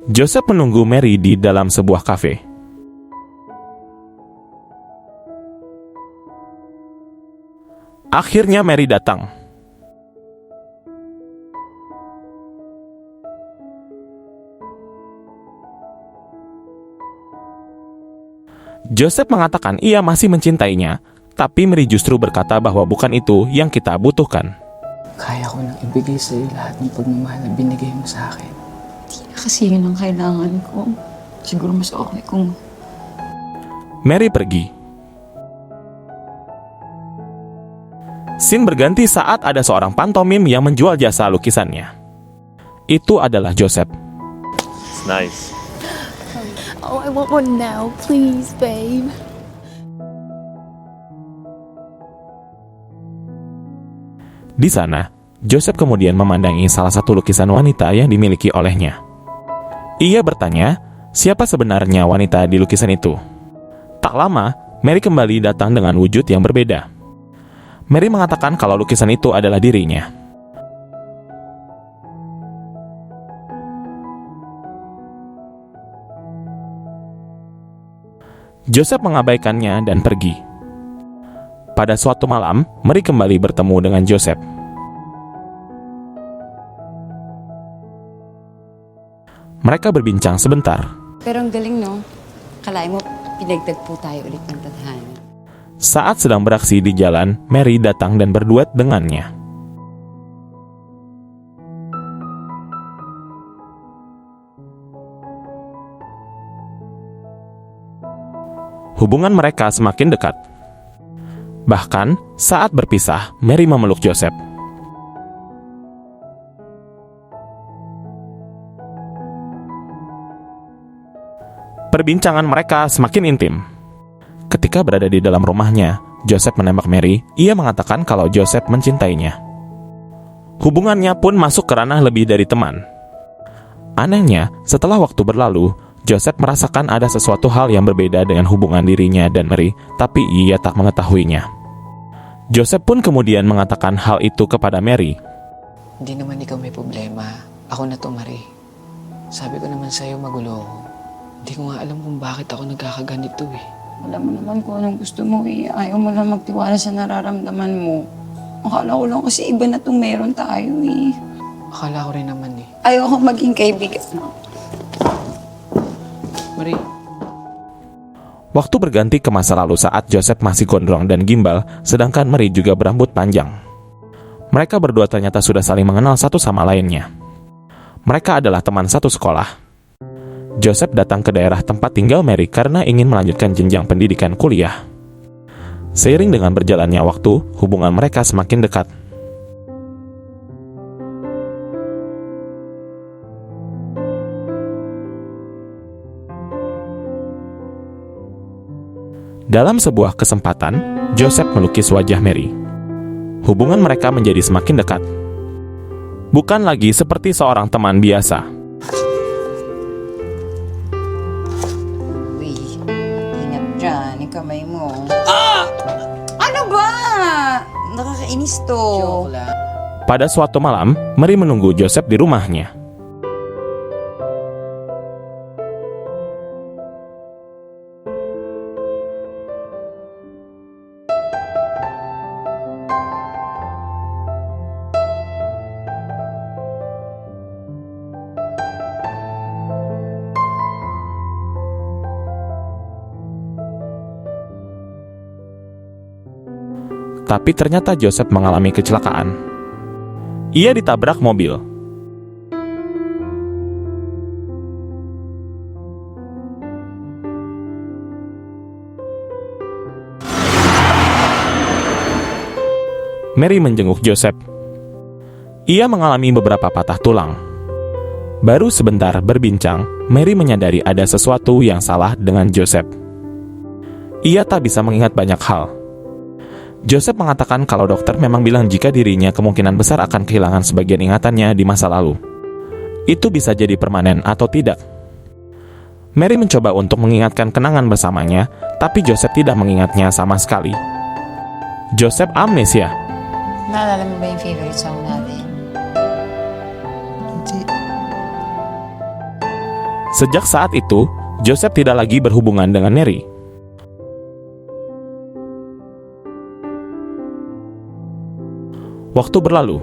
Joseph menunggu Mary di dalam sebuah kafe. Akhirnya Mary datang. Joseph mengatakan ia masih mencintainya, tapi Mary justru berkata bahwa bukan itu yang kita butuhkan. Kaya ko nang ibigay sa'yo lahat ng pagmamahal na binigay mo sa akin. Di na kasi yun ang kailangan ko. Siguro mas okay kung... Mary pergi. Scene berganti saat ada seorang pantomim yang menjual jasa lukisannya. Itu adalah Joseph. It's nice. Oh, I want one now, please, babe. Di sana, Joseph kemudian memandangi salah satu lukisan wanita yang dimiliki olehnya. Ia bertanya, siapa sebenarnya wanita di lukisan itu? Tak lama, Mary kembali datang dengan wujud yang berbeda. Mary mengatakan kalau lukisan itu adalah dirinya. Joseph mengabaikannya dan pergi. Pada suatu malam, Mary kembali bertemu dengan Joseph. Mereka berbincang sebentar. Pero ang galing, no? Kalahin mo, pinagtagpo tayo ulit ng tadhana. Saat sedang beraksi di jalan, Mary datang dan berduet dengannya. Hubungan mereka semakin dekat. Bahkan, saat berpisah, Mary memeluk Joseph. Perbincangan mereka semakin intim. Ketika berada di dalam rumahnya, Joseph menembak Mary. Ia mengatakan kalau Joseph mencintainya. Hubungannya pun masuk ke ranah lebih dari teman. Anehnya, setelah waktu berlalu, Joseph merasakan ada sesuatu hal yang berbeda dengan hubungan dirinya dan Mary, tapi ia tak mengetahuinya. Joseph pun kemudian mengatakan hal itu kepada Mary. Hindi naman ikaw may problema. Ako na to, Marie. Sabi ko naman sa'yo magulo ako. Hindi ko nga alam kung bakit ako nagkakaganito eh. Alam mo naman kung anong gusto mo eh. Ayaw mo lang magtiwala sa nararamdaman mo. Akala ko lang kasi iba na itong meron tayo eh. Akala ko rin naman eh. Ayaw ko maging kaibigan. Marie, Waktu berganti ke masa lalu saat Joseph masih gondrong dan gimbal, sedangkan Mary juga berambut panjang. Mereka berdua ternyata sudah saling mengenal satu sama lainnya. Mereka adalah teman satu sekolah. Joseph datang ke daerah tempat tinggal Mary karena ingin melanjutkan jenjang pendidikan kuliah. Seiring dengan berjalannya waktu, hubungan mereka semakin dekat. Dalam sebuah kesempatan, Joseph melukis wajah Mary. Hubungan mereka menjadi semakin dekat. Bukan lagi seperti seorang teman biasa. Uy, ingat dyan. Yung kamay mo. Ano ba? Nakakainis to. joke lang. Pada suatu malam, Mary menunggu Joseph di rumahnya. Tapi ternyata Joseph mengalami kecelakaan. Ia ditabrak mobil. Mary menjenguk Joseph. Ia mengalami beberapa patah tulang. Baru sebentar berbincang, Mary menyadari ada sesuatu yang salah dengan Joseph. Ia tak bisa mengingat banyak hal. Joseph mengatakan kalau dokter memang bilang jika dirinya kemungkinan besar akan kehilangan sebagian ingatannya di masa lalu. Itu bisa jadi permanen atau tidak. Mary mencoba untuk mengingatkan kenangan bersamanya, tapi Joseph tidak mengingatnya sama sekali. Joseph amnesia. Naalala mo ba yung favorite song natin? Hindi. Sejak saat itu, Joseph tidak lagi berhubungan dengan Mary. Waktu berlalu.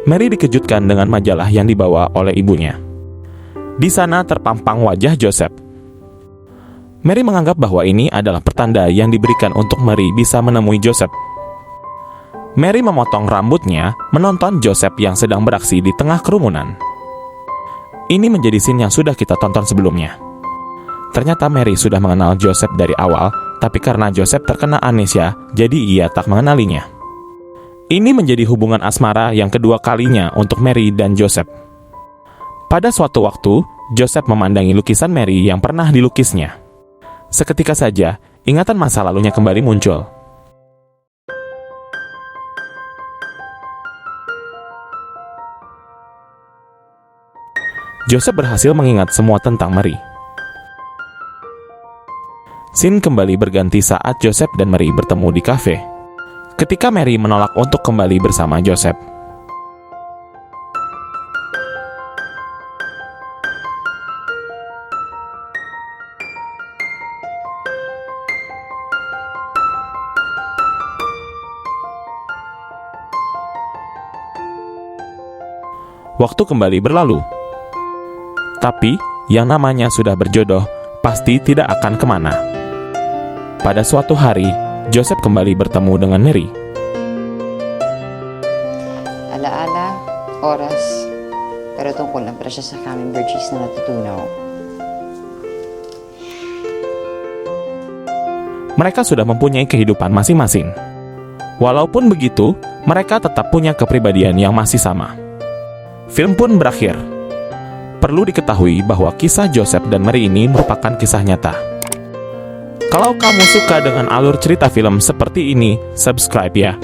Mary dikejutkan dengan majalah yang dibawa oleh ibunya. Di sana terpampang wajah Joseph. Mary menganggap bahwa ini adalah pertanda yang diberikan untuk Mary bisa menemui Joseph. Mary memotong rambutnya, menonton Joseph yang sedang beraksi di tengah kerumunan. Ini menjadi scene yang sudah kita tonton sebelumnya. Ternyata Mary sudah mengenal Joseph dari awal, tapi karena Joseph terkena amnesia, jadi ia tak mengenalinya. Ini menjadi hubungan asmara yang kedua kalinya untuk Mary dan Joseph. Pada suatu waktu, Joseph memandangi lukisan Mary yang pernah dilukisnya. Seketika saja, ingatan masa lalunya kembali muncul. Joseph berhasil mengingat semua tentang Mary. Scene kembali berganti saat Joseph dan Mary bertemu di kafe. Ketika Mary menolak untuk kembali bersama Joseph. Waktu kembali berlalu. Tapi, yang namanya sudah berjodoh, pasti tidak akan kemana. Pada suatu hari, Joseph kembali bertemu dengan Mary. Alaala, oras, pero tungkol lang para siya sa kaming virtues na natutunaw. Mereka sudah mempunyai kehidupan masing-masing. Walaupun begitu, mereka tetap punya kepribadian yang masih sama. Film pun berakhir. Perlu diketahui bahwa kisah Joseph dan Mary ini merupakan kisah nyata. Kalau kamu suka dengan alur cerita film seperti ini, subscribe ya.